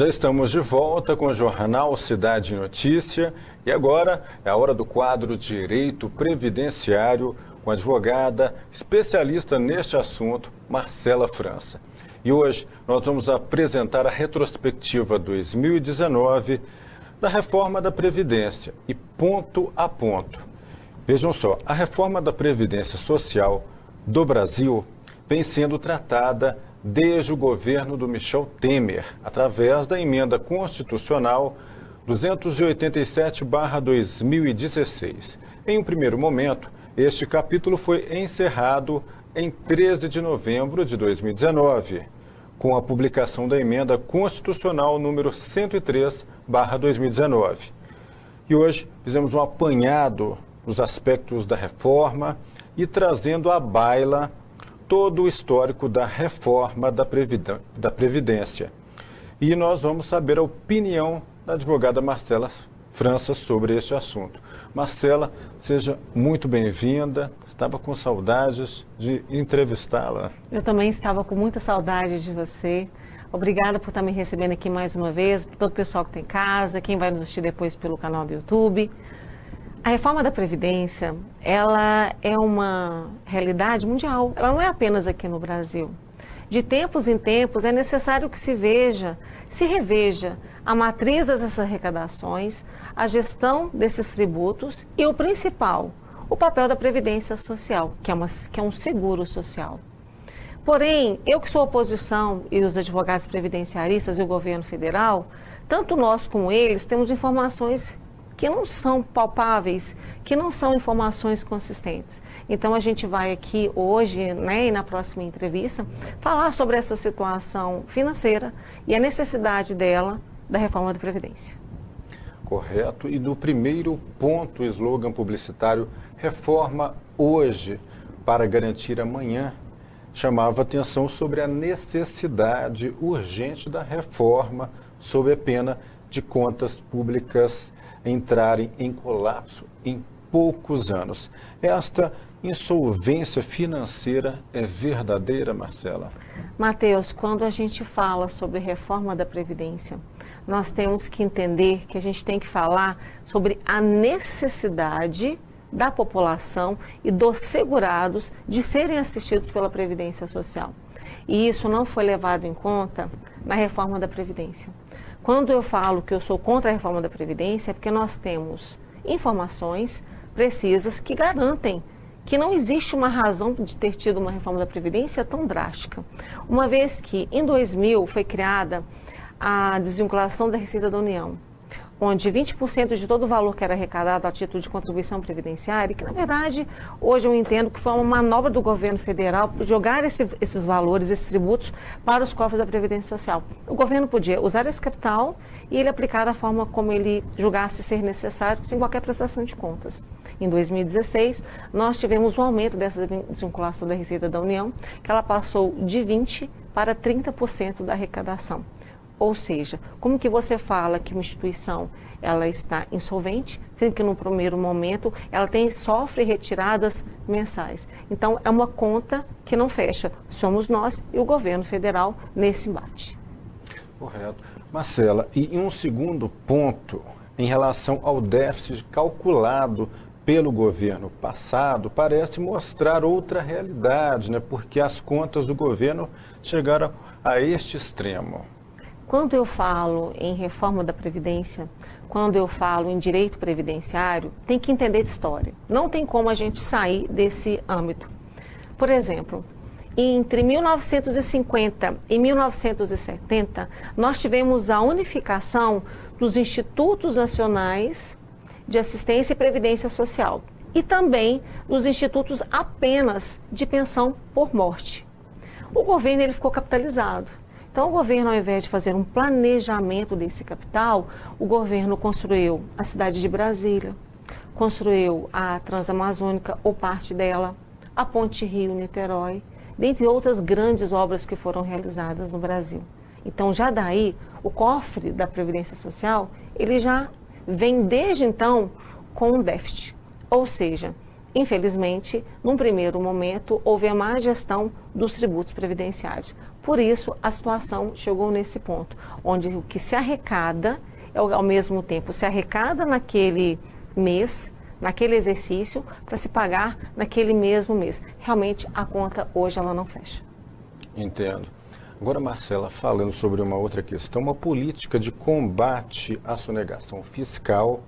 Já estamos de volta com o Jornal Cidade Notícia e agora é a hora do quadro Direito Previdenciário com a advogada especialista neste assunto, Marcela França. E hoje nós vamos apresentar a retrospectiva 2019 da reforma da Previdência e ponto a ponto. Vejam só, a reforma da Previdência Social do Brasil vem sendo tratada desde o governo do Michel Temer, através da emenda constitucional 287/2016. Em um primeiro momento, este capítulo foi encerrado em 13 de novembro de 2019, com a publicação da emenda constitucional número 103/2019. E hoje fizemos um apanhado dos aspectos da reforma e trazendo à baila todo o histórico da reforma da Previdência. E nós vamos saber a opinião da advogada Marcela França sobre este assunto. Marcela, seja muito bem-vinda. Estava com saudades de entrevistá-la. Eu também estava com muita saudade de você. Obrigada por estar me recebendo aqui mais uma vez, por todo o pessoal que está em casa, quem vai nos assistir depois pelo canal do YouTube. A reforma da Previdência, ela é uma realidade mundial, ela não é apenas aqui no Brasil. De tempos em tempos é necessário que se reveja a matriz dessas arrecadações, a gestão desses tributos e o principal, o papel da Previdência Social, que é um seguro social. Porém, eu que sou oposição e os advogados previdenciaristas e o governo federal, tanto nós como eles temos informações que não são palpáveis, que não são informações consistentes. Então, a gente vai aqui hoje, né, e na próxima entrevista, falar sobre essa situação financeira e a necessidade dela, da reforma da Previdência. Correto. E no primeiro ponto, o slogan publicitário, reforma hoje para garantir amanhã, chamava atenção sobre a necessidade urgente da reforma sob a pena de contas públicas entrarem em colapso em poucos anos. Esta insolvência financeira é verdadeira, Marcela? Matheus, quando a gente fala sobre reforma da Previdência, nós temos que entender que a gente tem que falar sobre a necessidade da população e dos segurados de serem assistidos pela Previdência Social. E isso não foi levado em conta na reforma da Previdência. Quando eu falo que eu sou contra a reforma da Previdência, é porque nós temos informações precisas que garantem que não existe uma razão de ter tido uma reforma da Previdência tão drástica. Uma vez que, em 2000, foi criada a desvinculação da Receita da União, onde 20% de todo o valor que era arrecadado a título de contribuição previdenciária, que na verdade hoje eu entendo que foi uma manobra do governo federal jogar esses valores, esses tributos para os cofres da Previdência Social. O governo podia usar esse capital e ele aplicar da forma como ele julgasse ser necessário, sem qualquer prestação de contas. Em 2016, nós tivemos um aumento dessa desvinculação da Receita da União, que ela passou de 20% para 30% da arrecadação. Ou seja, como que você fala que uma instituição ela está insolvente, sendo que no primeiro momento ela sofre retiradas mensais. Então, é uma conta que não fecha. Somos nós e o governo federal nesse embate. Correto. Marcela, e em um segundo ponto, em relação ao déficit calculado pelo governo passado, parece mostrar outra realidade, né? Porque as contas do governo chegaram a este extremo. Quando eu falo em reforma da Previdência, quando eu falo em direito previdenciário, tem que entender de história. Não tem como a gente sair desse âmbito. Por exemplo, entre 1950 e 1970, nós tivemos a unificação dos Institutos Nacionais de Assistência e Previdência Social e também dos institutos apenas de pensão por morte. O governo ele ficou capitalizado. Então, o governo, ao invés de fazer um planejamento desse capital, o governo construiu a cidade de Brasília, construiu a Transamazônica ou parte dela, a Ponte Rio-Niterói, dentre outras grandes obras que foram realizadas no Brasil. Então, já daí, o cofre da Previdência Social, ele já vem desde então com um déficit. Ou seja, infelizmente, num primeiro momento, houve a má gestão dos tributos previdenciários. Por isso, a situação chegou nesse ponto, onde o que se arrecada, ao mesmo tempo, se arrecada naquele mês, naquele exercício, para se pagar naquele mesmo mês. Realmente, a conta hoje ela não fecha. Entendo. Agora, Marcela, falando sobre uma outra questão, uma política de combate à sonegação fiscal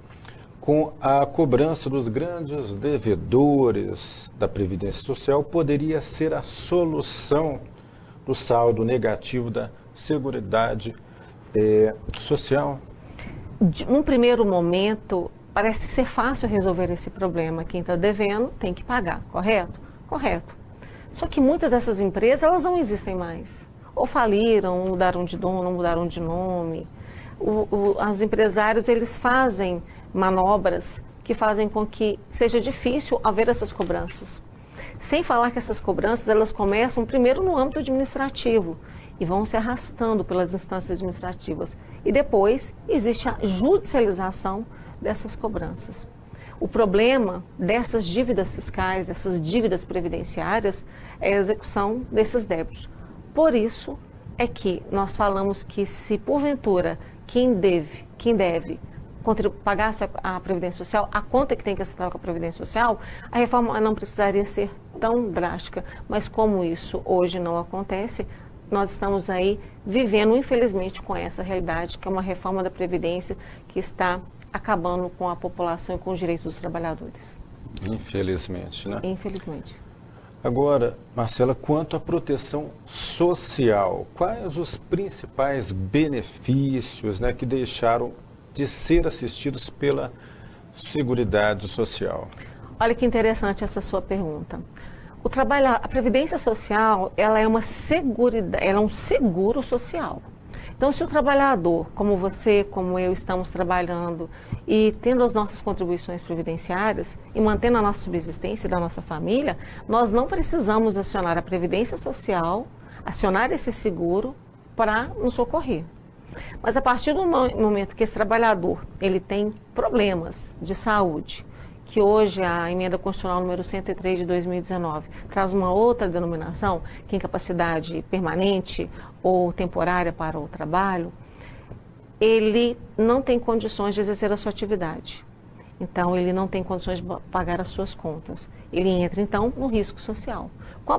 com a cobrança dos grandes devedores da Previdência Social poderia ser a solução do saldo negativo da Seguridade Social? Num primeiro momento, parece ser fácil resolver esse problema. Quem está devendo tem que pagar, correto? Correto. Só que muitas dessas empresas, elas não existem mais. Ou faliram, ou mudaram de dono, ou mudaram de nome. Os empresários, eles fazem manobras que fazem com que seja difícil haver essas cobranças. Sem falar que essas cobranças, elas começam primeiro no âmbito administrativo e vão se arrastando pelas instâncias administrativas. E depois existe a judicialização dessas cobranças. O problema dessas dívidas fiscais, dessas dívidas previdenciárias, é a execução desses débitos. Por isso é que nós falamos que se porventura quem deve pagar a Previdência Social, a conta que tem que assinar com a Previdência Social, a reforma não precisaria ser tão drástica. Mas como isso hoje não acontece, nós estamos aí vivendo, infelizmente, com essa realidade, que é uma reforma da Previdência que está acabando com a população e com os direitos dos trabalhadores. Infelizmente, né? Infelizmente. Agora, Marcela, quanto à proteção social, quais os principais benefícios, né, que deixaram de ser assistidos pela Seguridade Social? Olha que interessante essa sua pergunta. A Previdência Social, ela é um seguro social. Então, se o trabalhador, como você, como eu, estamos trabalhando e tendo as nossas contribuições previdenciárias e mantendo a nossa subsistência da nossa família, nós não precisamos acionar a Previdência Social, acionar esse seguro para nos socorrer. Mas a partir do momento que esse trabalhador ele tem problemas de saúde, que hoje a emenda constitucional número 103 de 2019 traz uma outra denominação, que é incapacidade permanente ou temporária para o trabalho, ele não tem condições de exercer a sua atividade. Então, ele não tem condições de pagar as suas contas. Ele entra, então, no risco social.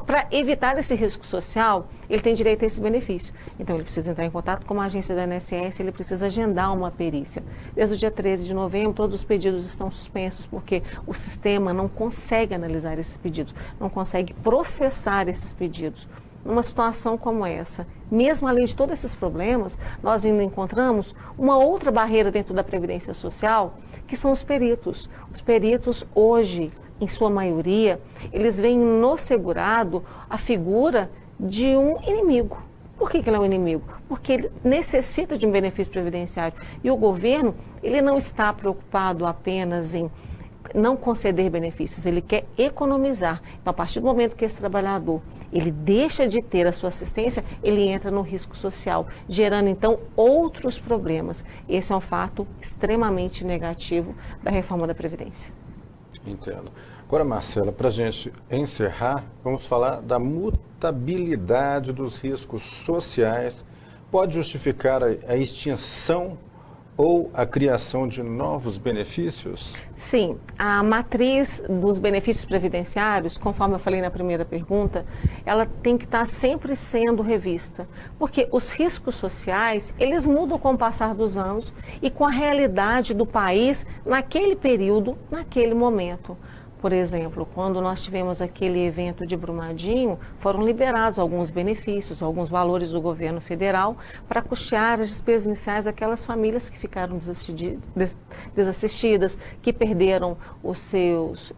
Para evitar esse risco social, ele tem direito a esse benefício. Então, ele precisa entrar em contato com uma agência da INSS, ele precisa agendar uma perícia. Desde o dia 13 de novembro, todos os pedidos estão suspensos, porque o sistema não consegue analisar esses pedidos, não consegue processar esses pedidos. Numa situação como essa, mesmo além de todos esses problemas, nós ainda encontramos uma outra barreira dentro da Previdência Social, que são os peritos. Os peritos hoje, em sua maioria, eles veem no segurado a figura de um inimigo. Por que ele é um inimigo? Porque ele necessita de um benefício previdenciário. E o governo, ele não está preocupado apenas em não conceder benefícios, ele quer economizar. Então, a partir do momento que esse trabalhador ele deixa de ter a sua assistência, ele entra no risco social, gerando então outros problemas. Esse é um fato extremamente negativo da reforma da Previdência. Entendo. Agora, Marcela, para a gente encerrar, vamos falar da mutabilidade dos riscos sociais. Pode justificar a extinção ou a criação de novos benefícios? Sim, a matriz dos benefícios previdenciários, conforme eu falei na primeira pergunta, ela tem que estar sempre sendo revista, porque os riscos sociais, eles mudam com o passar dos anos e com a realidade do país naquele período, naquele momento. Por exemplo, quando nós tivemos aquele evento de Brumadinho, foram liberados alguns benefícios, alguns valores do governo federal para custear as despesas iniciais daquelas famílias que ficaram desassistidas, que perderam os seus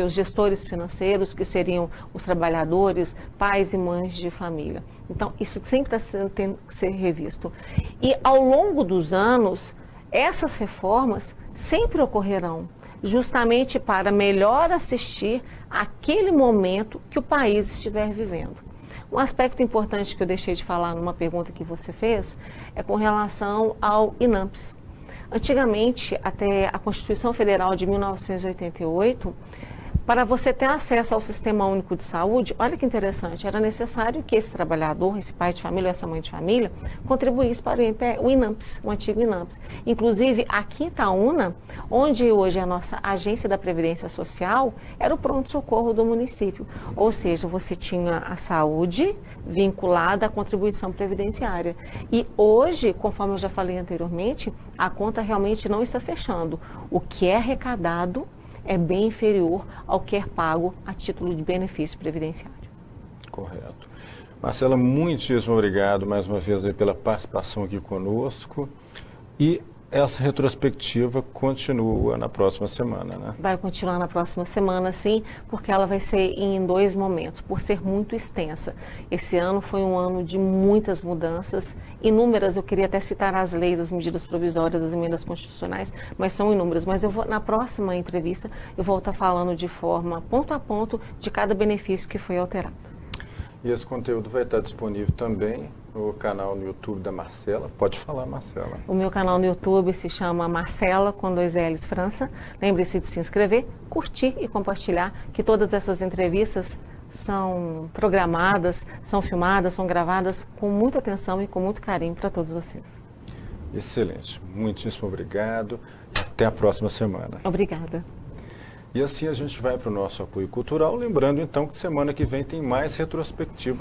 gestores financeiros, que seriam os trabalhadores, pais e mães de família. Então, isso sempre tem que ser revisto. E ao longo dos anos, essas reformas sempre ocorrerão, justamente para melhor assistir aquele momento que o país estiver vivendo. Um aspecto importante que eu deixei de falar numa pergunta que você fez é com relação ao INAMPS. Antigamente, até a Constituição Federal de 1988, Para você ter acesso ao Sistema Único de Saúde, olha que interessante, era necessário que esse trabalhador, esse pai de família, essa mãe de família, contribuísse para o INAMPS, o antigo INAMPS. Inclusive, aqui em Itaúna, onde hoje é a nossa agência da Previdência Social, era o pronto-socorro do município. Ou seja, você tinha a saúde vinculada à contribuição previdenciária. E hoje, conforme eu já falei anteriormente, a conta realmente não está fechando. O que é arrecadado é bem inferior ao que é pago a título de benefício previdenciário. Correto. Marcela, muitíssimo obrigado mais uma vez aí pela participação aqui conosco. E essa retrospectiva continua na próxima semana, né? Vai continuar na próxima semana, sim, porque ela vai ser em 2 momentos, por ser muito extensa. Esse ano foi um ano de muitas mudanças, inúmeras, eu queria até citar as leis, as medidas provisórias, as emendas constitucionais, mas são inúmeras. Mas eu vou, na próxima entrevista, eu vou estar falando de forma ponto a ponto de cada benefício que foi alterado. E esse conteúdo vai estar disponível também no canal no YouTube da Marcela. Pode falar, Marcela. O meu canal no YouTube se chama Marcela, com 2 L's França. Lembre-se de se inscrever, curtir e compartilhar, que todas essas entrevistas são programadas, são filmadas, são gravadas com muita atenção e com muito carinho para todos vocês. Excelente. Muitíssimo obrigado. Até a próxima semana. Obrigada. E assim a gente vai para o nosso apoio cultural, lembrando então que semana que vem tem mais retrospectiva